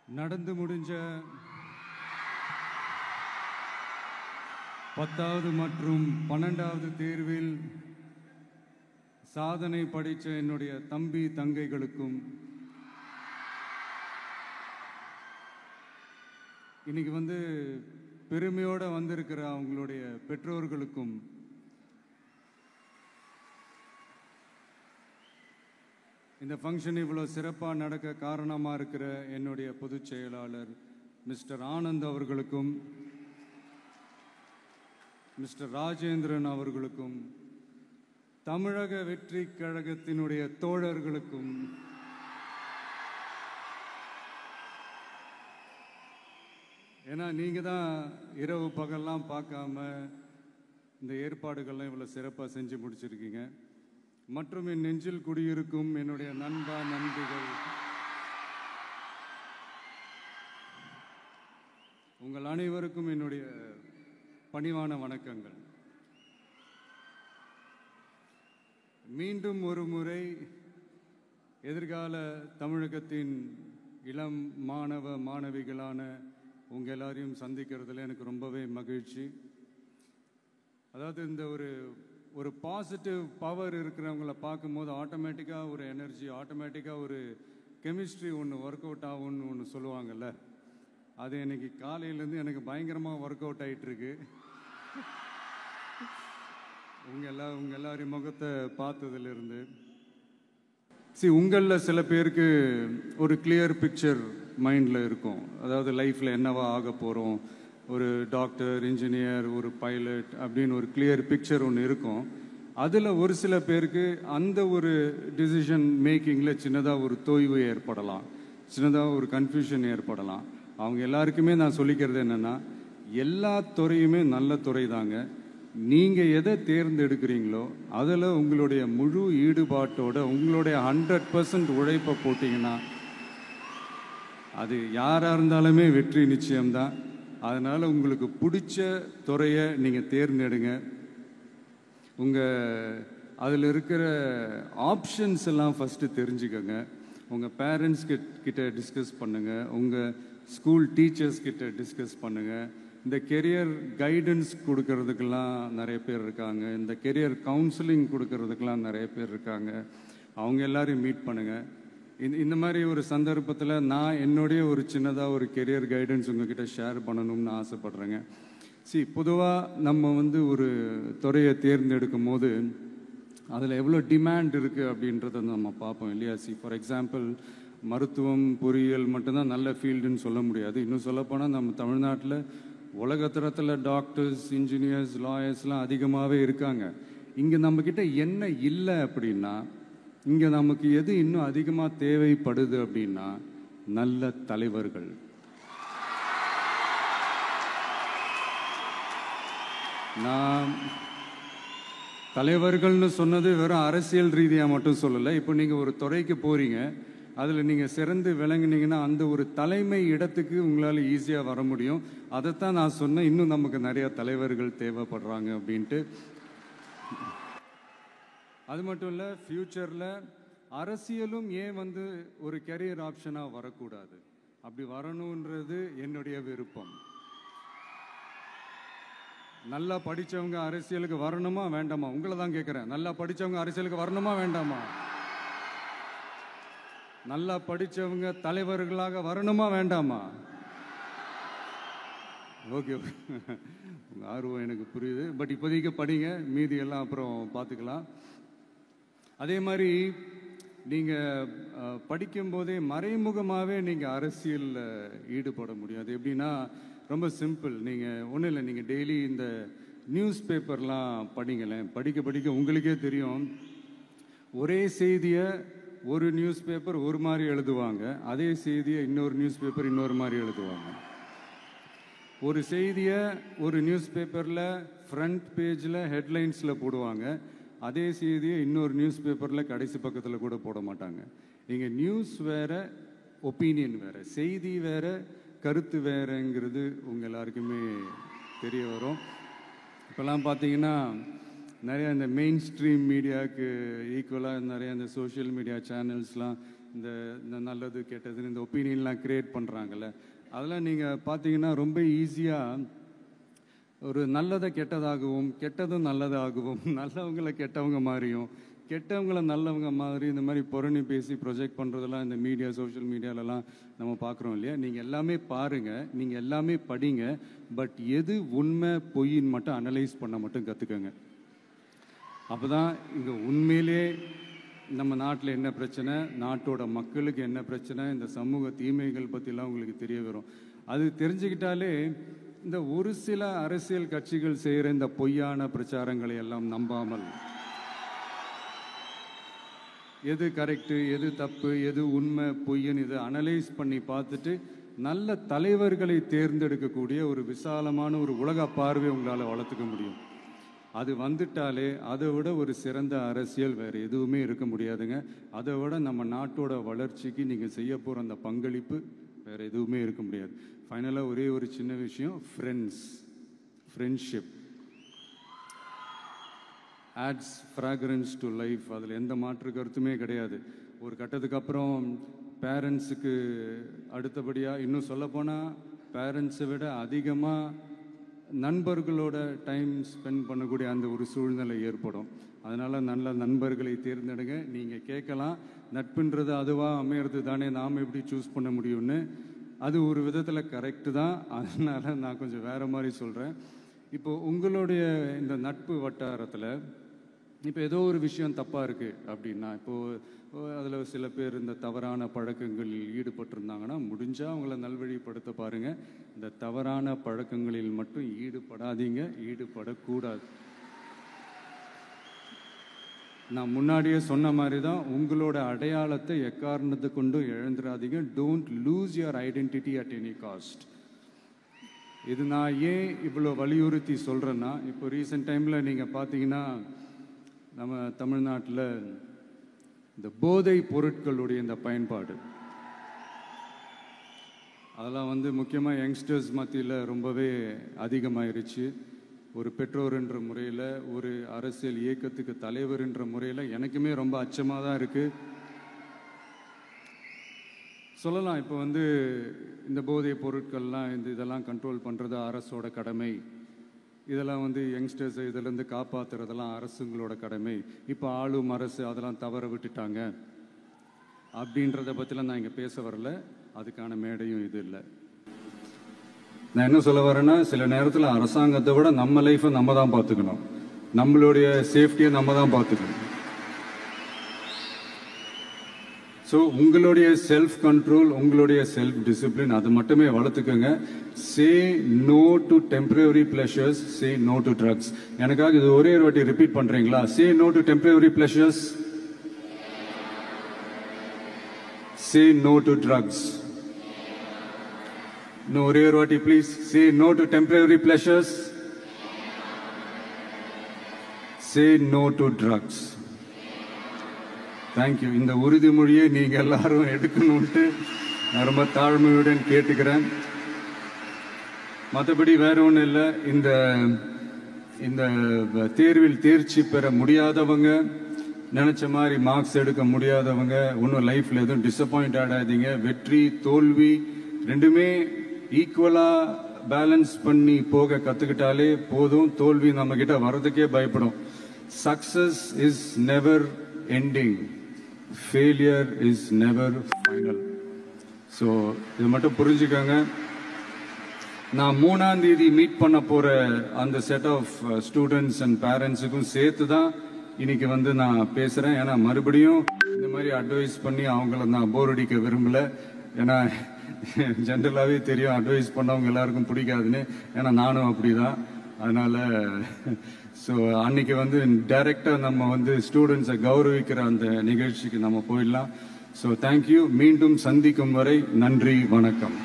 நடந்து முடிஞ்ச 10வது மற்றும் 12வது தேர்வில் சாதனை படைத்த என்னுடைய தம்பி தங்கைகளுக்கும் இன்னைக்கு பெருமையோடு வந்திருக்கிற அவங்களுடைய பெற்றோர்களுக்கும் இந்த ஃபங்க்ஷன் இவ்வளோ சிறப்பாக நடக்க காரணமாக இருக்கிற என்னுடைய பொதுச் செயலாளர் மிஸ்டர் ஆனந்த் அவர்களுக்கும் மிஸ்டர் ராஜேந்திரன் அவர்களுக்கும் தமிழக வெற்றி கழகத்தினுடைய தோழர்களுக்கும் ஏன்னா நீங்கள் தான் இரவு பகல்லாம் பார்க்காம இந்த ஏற்பாடுகள்லாம் இவ்வளோ சிறப்பாக செஞ்சு முடிச்சிருக்கீங்க. மற்றும் என் நெஞ்சில் குடியிருக்கும் என்னுடைய நண்பா நண்பிகள், உங்கள் அனைவருக்கும் என்னுடைய பணிவான வணக்கங்கள். மீண்டும் ஒரு முறை எதிர்கால தமிழகத்தின் இளம் மாணவ மாணவிகளான உங்கள் எல்லாரையும் சந்திக்கிறதுல எனக்கு ரொம்பவே மகிழ்ச்சி. அதாவது இந்த ஒரு பாசிட்டிவ் பவர் இருக்கிறவங்களை பார்க்கும்போது ஆட்டோமேட்டிக்காக ஒரு எனர்ஜி, ஆட்டோமேட்டிக்காக ஒரு கெமிஸ்ட்ரி ஒன்று ஒர்க் அவுட் ஆகும்னு ஒன்று சொல்லுவாங்கள்ல, அது இன்னைக்கு காலையிலேருந்து எனக்கு பயங்கரமாக ஒர்க் அவுட் ஆகிட்டுருக்கு. உங்கள் எல்லாரையும் முகத்தை பார்த்ததுலேருந்து உங்களில் சில பேருக்கு ஒரு கிளியர் பிக்சர் மைண்டில் இருக்கும். அதாவது லைஃப்பில் என்னவா ஆக போகிறோம், ஒரு டாக்டர், இன்ஜினியர், ஒரு பைலட் அப்படின்னு ஒரு கிளியர் பிக்சர் ஒன்று இருக்கும். அதில் ஒரு சில பேருக்கு அந்த ஒரு டிசிஷன் மேக்கிங்கில் சின்னதாக ஒரு தொய்வு ஏற்படலாம், சின்னதாக ஒரு கன்ஃபியூஷன் ஏற்படலாம். அவங்க எல்லாருக்குமே நான் சொல்லிக்கிறது என்னென்னா, எல்லா துறையுமே நல்ல துறை தாங்க. நீங்கள் எதை தேர்ந்தெடுக்கிறீங்களோ அதில் உங்களுடைய முழு ஈடுபாட்டோட உங்களுடைய 100% உழைப்பை போட்டிங்கன்னா அது யாராக இருந்தாலுமே வெற்றி நிச்சயம்தான். அதனால் உங்களுக்கு பிடிச்ச துறையை நீங்கள் தேர்ந்தெடுங்க. அதில் இருக்கிற ஆப்ஷன்ஸ் எல்லாம் ஃபஸ்ட்டு தெரிஞ்சுக்கோங்க. உங்கள் பேரண்ட்ஸ் கிட்ட டிஸ்கஸ் பண்ணுங்கள், உங்கள் ஸ்கூல் டீச்சர்ஸ் கிட்ட டிஸ்கஸ் பண்ணுங்கள். இந்த கெரியர் கைடன்ஸ் கொடுக்கறதுக்கெல்லாம் நிறைய பேர் இருக்காங்க, இந்த கெரியர் கவுன்சிலிங் கொடுக்கறதுக்கெல்லாம் நிறைய பேர் இருக்காங்க. அவங்க எல்லாரையும் மீட் பண்ணுங்கள். இந்த மாதிரி ஒரு சந்தர்ப்பத்தில் நான் என்னுடைய ஒரு சின்னதாக ஒரு கெரியர் கைடன்ஸ் உங்ககிட்ட ஷேர் பண்ணணும்னு ஆசைப்பட்றேங்க. பொதுவாக நம்ம ஒரு துறையை தேர்ந்தெடுக்கும் போது அதில் எவ்வளோ டிமாண்ட் இருக்குது அப்படின்றத நம்ம பார்ப்போம் இல்லையா. ஃபார் எக்ஸாம்பிள், மருத்துவம், பொறியியல் மட்டும்தான் நல்ல ஃபீல்டுன்னு சொல்ல முடியாது. இன்னும் சொல்லப்போனால் நம்ம தமிழ்நாட்டில் உலகத்தரத்தில் டாக்டர்ஸ், இன்ஜினியர்ஸ், லாயர்ஸ்லாம் அதிகமாகவே இருக்காங்க. இங்கே நம்மக்கிட்ட என்ன இல்லை அப்படின்னா, இங்கே நமக்கு எது இன்னும் அதிகமாக தேவைப்படுது அப்படின்னா நல்ல தலைவர்கள். நான் தலைவர்கள்னு சொன்னது வெறும் அரசியல் ரீதியாக மட்டும் சொல்லலை. இப்போ நீங்கள் ஒரு துறைக்கு போகிறீங்க, அதில் நீங்கள் சிறந்து விளங்குனீங்கன்னா அந்த ஒரு தலைமை இடத்துக்கு உங்களால் ஈஸியாக வர முடியும். அதைத்தான் நான் சொன்னேன், இன்னும் நமக்கு நிறையா தலைவர்கள் தேவைப்படுறாங்க அப்படின்ட்டு. அது மட்டும் இல்லை, ஃப்யூச்சரில் அரசியலும் ஏன் ஒரு கெரியர் ஆப்ஷனாக வரக்கூடாது, அப்படி வரணுன்றது என்னுடைய விருப்பம். நல்லா படித்தவங்க அரசியலுக்கு வரணுமா வேண்டாமா? உங்களை தான் கேட்குறேன். நல்லா படித்தவங்க அரசியலுக்கு வரணுமா வேண்டாமா? நல்லா படித்தவங்க தலைவர்களாக வரணுமா வேண்டாமா? ஓகே, உங்கள் ஆர்வம் எனக்கு புரியுது. பட் இப்போதைக்கு படிங்க, மீதி எல்லாம் அப்புறம் பார்த்துக்கலாம். அதே மாதிரி நீங்கள் படிக்கும்போதே மறைமுகமாகவே நீங்கள் அரசியலில் ஈடுபட முடியும். அது எப்படின்னா, ரொம்ப சிம்பிள். நீங்கள் ஒன்றும் இல்லை, நீங்கள் டெய்லி இந்த நியூஸ் பேப்பர்லாம் படிங்களேன். படிக்க படிக்க உங்களுக்கே தெரியும், ஒரே செய்தியை ஒரு நியூஸ் பேப்பர் ஒரு மாதிரி எழுதுவாங்க, அதே செய்தியை இன்னொரு நியூஸ் பேப்பர் இன்னொரு மாதிரி எழுதுவாங்க. ஒரு செய்தியை ஒரு நியூஸ் பேப்பரில் ஃப்ரண்ட் பேஜில் ஹெட்லைன்ஸில் போடுவாங்க, அதே செய்தியை இன்னொரு நியூஸ் பேப்பரில் கடைசி பக்கத்தில் கூட போட மாட்டாங்க. இங்கே நியூஸ் வேறு, ஒப்பீனியன் வேறு, செய்தி வேறு, கருத்து வேறுங்கிறது உங்கள் எல்லாருக்குமே தெரிய வரும். இப்போல்லாம் பார்த்தீங்கன்னா நிறைய இந்த மெயின் ஸ்ட்ரீம் மீடியாவுக்கு ஈக்குவலாக நிறைய இந்த சோஷியல் மீடியா சேனல்ஸ்லாம் இந்த நல்லது கெட்டதுன்னு இந்த ஒப்பீனியன்லாம் க்ரியேட் பண்ணுறாங்கல்ல, அதெல்லாம் நீங்கள் பார்த்தீங்கன்னா ரொம்ப ஈஸியாக ஒரு நல்லதை கெட்டதாகவும் கெட்டதும் நல்லதாகவும் நல்லவங்களை கெட்டவங்க மாதிரியும் கெட்டவங்கள நல்லவங்க மாதிரி இந்த மாதிரி புரணி பேசி ப்ரொஜெக்ட் பண்ணுறதெல்லாம் இந்த மீடியா சோஷியல் மீடியாலலாம் நம்ம பார்க்குறோம் இல்லையா. நீங்கள் எல்லாமே பாருங்கள், நீங்கள் எல்லாமே படிங்க, பட் எது உண்மை பொய்ன்னு மட்டும் அனலைஸ் பண்ண மட்டும் கற்றுக்கோங்க. அப்போ தான் இங்கே உண்மையிலே நம்ம நாட்டில் என்ன பிரச்சனை, நாட்டோட மக்களுக்கு என்ன பிரச்சனை, இந்த சமூக தீமைகள் பற்றிலாம் உங்களுக்கு தெரிய வரும். அது தெரிஞ்சுக்கிட்டாலே இந்த ஒரு சில அரசியல் கட்சிகள் செய்கிற இந்த பொய்யான பிரச்சாரங்களை எல்லாம் நம்பாமல் எது கரெக்டு, எது தப்பு, எது உண்மை பொய்ன்னு இதை அனலைஸ் பண்ணி பார்த்துட்டு நல்ல தலைவர்களை தேர்ந்தெடுக்கக்கூடிய ஒரு விசாலமான ஒரு உலக பார்வை உங்களால் வளர்த்துக்க முடியும். அது வந்துட்டாலே அதை விட ஒரு சிறந்த அரசியல் வேறு எதுவுமே இருக்க முடியாதுங்க. அதை விட நம்ம நாட்டோட வளர்ச்சிக்கு நீங்கள் செய்ய போகிற அந்த பங்களிப்பு வேறு எதுவுமே இருக்க முடியாது. ஃபைனலாக ஒரே ஒரு சின்ன விஷயம், friendship adds fragrance to life. அதில் எந்த மாற்று கருத்துமே கிடையாது. ஒரு கட்டத்துக்கு அப்புறம் பேரண்ட்ஸுக்கு அடுத்தபடியாக, இன்னும் சொல்லப்போனால் பேரண்ட்ஸை விட அதிகமாக நண்பர்களோட டைம் ஸ்பெண்ட் பண்ணக்கூடிய அந்த ஒரு சூழ்நிலை ஏற்படும். அதனால் நல்ல நண்பர்களை தேர்ந்தெடுங்க. நீங்கள் கேட்கலாம், நட்புன்றது அதுவாக அமையிறது தானே, நாம் எப்படி சூஸ் பண்ண முடியும்னு. அது ஒரு விதத்தில் கரெக்டு தான். அதனால் நான் கொஞ்சம் வேறு மாதிரி சொல்கிறேன். இப்போது உங்களுடைய இந்த நட்பு வட்டாரத்தில் இப்போ ஏதோ ஒரு விஷயம் தப்பாக இருக்குது அப்படின்னா, இப்போது அதில் சில பேர் இந்த தவறான பழக்கங்களில் ஈடுபட்டிருந்தாங்கன்னா முடிஞ்சால் அவங்கள நல்வழிப்படுத்த பாருங்கள். இந்த தவறான பழக்கங்களில் மட்டும் ஈடுபடாதீங்க, ஈடுபடக்கூடாது. நான் முன்னாடியே சொன்ன மாதிரி தான், உங்களோட அடையாளத்தை எக்காரணத்தை கொண்டும் இழந்துடாதீங்க. Don't lose your identity at any cost. இது நான் ஏன் இவ்வளோ வலியுறுத்தி சொல்கிறேன்னா, இப்போ ரீசெண்ட் டைமில் நீங்கள் பார்த்தீங்கன்னா நம்ம தமிழ்நாட்டில் இந்த போதை பொருட்களுடைய இந்த பயன்பாடு அதெல்லாம் முக்கியமாக யங்ஸ்டர்ஸ் மத்தியில் ரொம்பவே அதிகமாயிருச்சு. ஒரு பெற்றோர் என்ற முறையில், ஒரு அரசியல் இயக்கத்துக்கு தலைவர் என்ற முறையில் எனக்குமே ரொம்ப அச்சமாக தான் இருக்குது. சொல்லலாம், இப்போ இந்த போதை பொருட்கள்லாம் இதெல்லாம் கண்ட்ரோல் பண்ணுறது அரசோட கடமை, இதெல்லாம் யங்ஸ்டர்ஸை இதிலேருந்து காப்பாற்றுறதெல்லாம் அரசுங்களோட கடமை. இப்போ ஆளும் அரசு அதெல்லாம் தவற விட்டுட்டாங்க அப்படின்றத பற்றிலாம் நான் இங்கே பேச வரல. அதுக்கான மேடையும் இது இல்லை. நான் என்ன சொல்ல வரேன்னா, சில நேரத்தில் அரசாங்கத்தை விட நம்ம லைஃப்பை நம்ம தான் பார்த்துக்கணும், நம்மளுடைய சேஃப்டியை நம்ம தான் பார்த்துக்கணும். ஸோ உங்களுடைய செல்ஃப் கண்ட்ரோல், உங்களுடைய செல்ஃப் டிசிப்ளின் அது மட்டுமே வளர்த்துக்கோங்க. Say no to temporary pleasures, say no to drugs. எனக்காக இது ஒரே ஒரு வாட்டி ரிப்பீட் பண்ணுறீங்களா? Say no to temporary pleasures, say no to drugs. இன்னும் ஒரே ஒரு வாட்டி please. Say no to temporary pleasures, say no to drugs. Thank you. இந்த உறுதிமொழியை நீங்கள் எல்லாரும் எடுக்கணும்ட்டு நான் ரொம்ப தாழ்மையுடன் கேட்டுக்கிறேன். மற்றபடி வேற ஒன்றும் இல்லை. இந்த தேர்வில் தேர்ச்சி பெற முடியாதவங்க, நினச்ச மாதிரி மார்க்ஸ் எடுக்க முடியாதவங்க இன்னும் லைஃப்பில் எதுவும் டிசப்பாயிண்ட் ஆகாதீங்க. வெற்றி தோல்வி ரெண்டுமே ஈக்குவலாக பேலன்ஸ் பண்ணி போக கற்றுக்கிட்டாலே போதும். தோல்வி நம்மக்கிட்ட வர்றதுக்கே பயப்படும். Success is never ending, failure is never final. So இது மட்டும் புரிஞ்சுக்கோங்க. நான் 3ஆம் தேதி மீட் பண்ண போகிற அந்த செட் ஆஃப் ஸ்டூடெண்ட்ஸ் அண்ட் பேரண்ட்ஸுக்கும் சேர்த்து தான் இன்னைக்கு நான் பேசுகிறேன். ஏன்னா மறுபடியும் இந்த மாதிரி அட்வைஸ் பண்ணி அவங்கள நான் போர் அடிக்க விரும்பலை. ஏன்னா ஜென்ரலாகவே தெரியும் அட்வைஸ் பண்ணவங்க எல்லாருக்கும் பிடிக்காதுன்னு. ஏன்னா நானும் அப்படி தான். அதனால் ஸோ அன்னைக்கு டைரெக்டாக நம்ம ஸ்டூடெண்ட்ஸை கௌரவிக்கிற அந்த நிகழ்ச்சிக்கு நம்ம போயிடலாம். So thank you. மீண்டும் சந்திக்கும் வரை நன்றி, வணக்கம்.